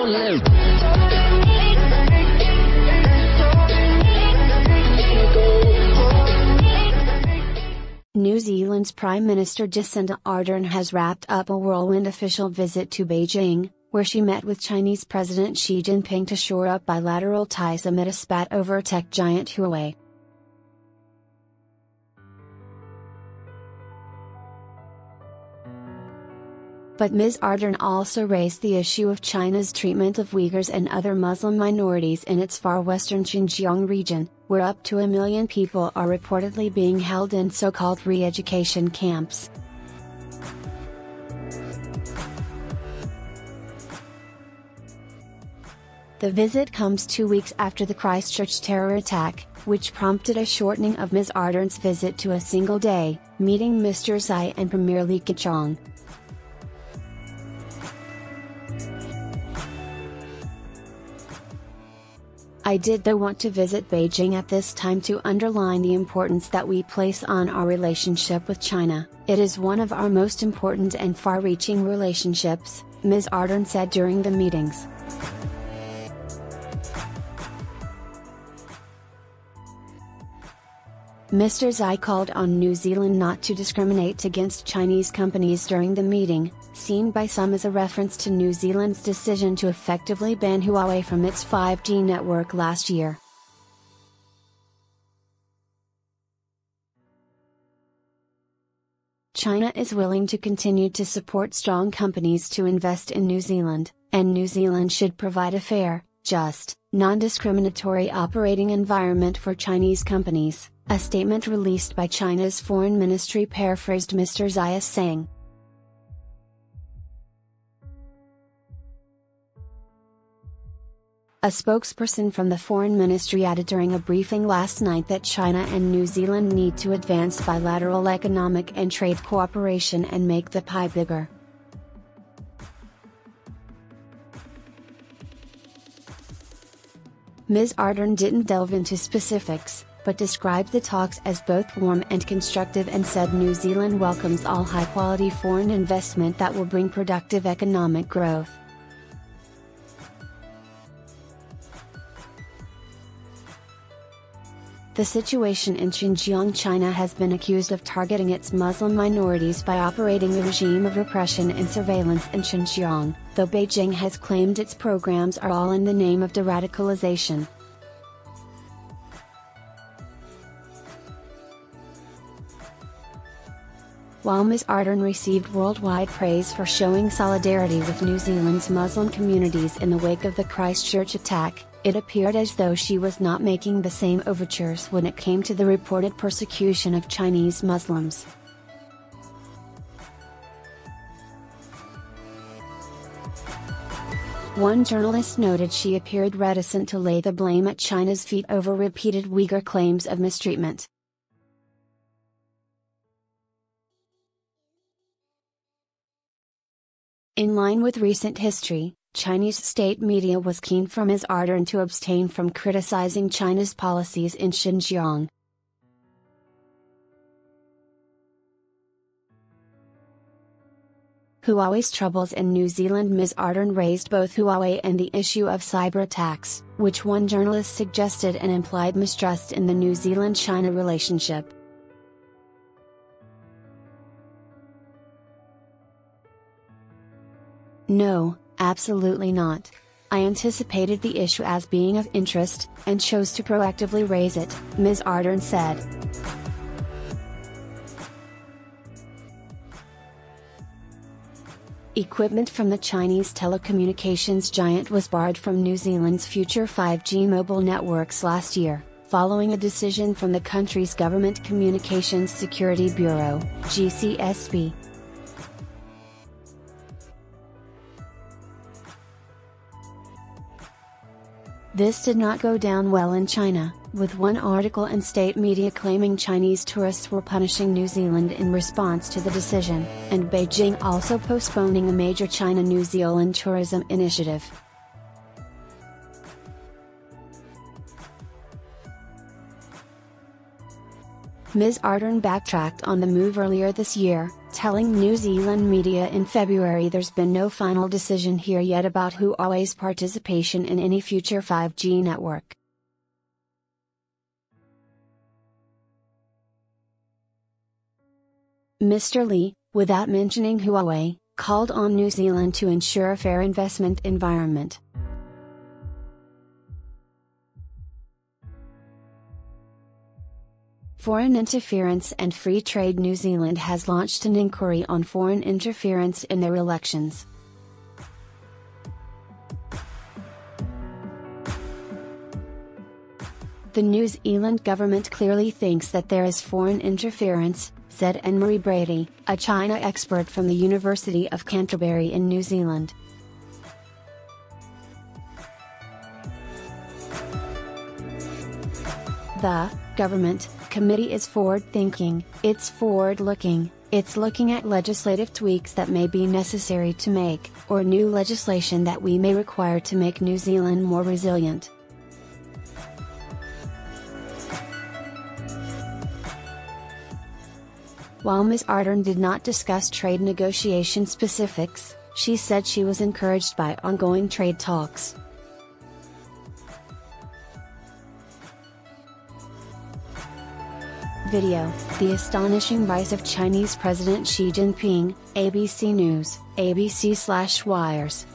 New Zealand's Prime Minister Jacinda Ardern has wrapped up a whirlwind official visit to Beijing, where she met with Chinese President Xi Jinping to shore up bilateral ties amid a spat over tech giant Huawei. But Ms Ardern also raised the issue of China's treatment of Uyghurs and other Muslim minorities in its far western Xinjiang region, where up to 1 million people are reportedly being held in so-called re-education camps. The visit comes 2 weeks after the Christchurch terror attack, which prompted a shortening of Ms Ardern's visit to a single day, meeting Mr Xi and Premier Li Keqiang. I did though want to visit Beijing at this time to underline the importance that we place on our relationship with China. It is one of our most important and far-reaching relationships, Ms Ardern said during the meetings. Mr Xi called on New Zealand not to discriminate against Chinese companies during the meeting, seen by some as a reference to New Zealand's decision to effectively ban Huawei from its 5G network last year. China is willing to continue to support strong companies to invest in New Zealand, and New Zealand should provide a fair, just, non-discriminatory operating environment for Chinese companies, a statement released by China's foreign ministry paraphrased Mr Xi as saying. A spokesperson from the foreign ministry added during a briefing last night that China and New Zealand need to advance bilateral economic and trade cooperation and make the pie bigger. Ms Ardern didn't delve into specifics, but described the talks as both warm and constructive and said New Zealand welcomes all high-quality foreign investment that will bring productive economic growth. The situation in Xinjiang, China has been accused of targeting its Muslim minorities by operating a regime of repression and surveillance in Xinjiang, though Beijing has claimed its programs are all in the name of de-radicalization. While Ms Ardern received worldwide praise for showing solidarity with New Zealand's Muslim communities in the wake of the Christchurch attack, it appeared as though she was not making the same overtures when it came to the reported persecution of Chinese Muslims. One journalist noted she appeared reticent to lay the blame at China's feet over repeated Uyghur claims of mistreatment. In line with recent history, Chinese state media was keen for Ms Ardern to abstain from criticizing China's policies in Xinjiang. Huawei's troubles in New Zealand. Ms Ardern raised both Huawei and the issue of cyber attacks, which one journalist suggested an implied mistrust in the New Zealand-China relationship. No, absolutely not. I anticipated the issue as being of interest, and chose to proactively raise it, Ms Ardern said. Equipment from the Chinese telecommunications giant was barred from New Zealand's future 5G mobile networks last year, following a decision from the country's Government Communications Security Bureau, GCSB. This did not go down well in China, with one article in state media claiming Chinese tourists were punishing New Zealand in response to the decision, and Beijing also postponing a major China-New Zealand tourism initiative. Ms Ardern backtracked on the move earlier this year, telling New Zealand media in February there's been no final decision here yet about Huawei's participation in any future 5G network. Mr. Lee, without mentioning Huawei, called on New Zealand to ensure a fair investment environment. Foreign interference and free trade. New Zealand has launched an inquiry on foreign interference in their elections. The New Zealand government clearly thinks that there is foreign interference, said Anne-Marie Brady, a China expert from the University of Canterbury in New Zealand. The government committee is forward-thinking, it's forward-looking, it's looking at legislative tweaks that may be necessary to make, or new legislation that we may require to make New Zealand more resilient. While Ms Ardern did not discuss trade negotiation specifics, she said she was encouraged by ongoing trade talks. Video: The astonishing rise of Chinese President Xi Jinping, ABC News, ABC/Wires.